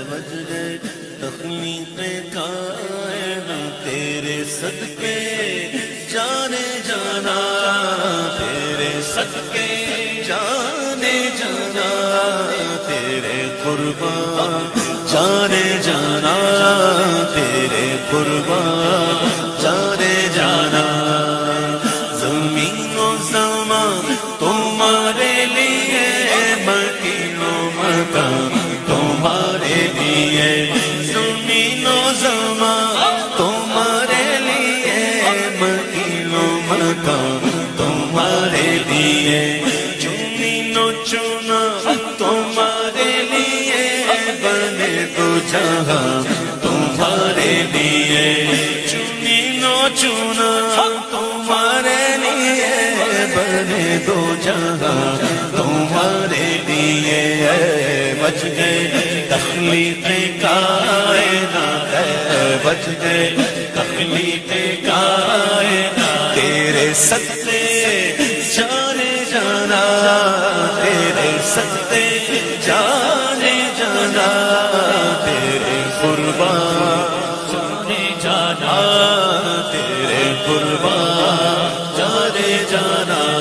وجہ تخلیق کائنات تیرے صدقے جانے جانا، تیرے صدقے جانے جانا، تیرے قربان جانے جانا، تیرے قربان جانے جانا۔ زمین و زمان تمہارے لیے، مکین و مکان تمہارے لیے، زمین و زمان تمہارے لیے، مکین و مکان تمہارے لیے، چنین و چنا تمہارے لیے، بنے دو جہاں تمہارے لیے، چنین و چنا تمہارے لیے، بنے دو جہاں تمہارے لیے۔ وجہ تخلیق کائنات، وجہ تخلیق کائنات تیرے صدقے جانے جانا، تیرے صدقے جانے جانا، تیرے قربان جانے جانا، تیرے قربان جانے جانا۔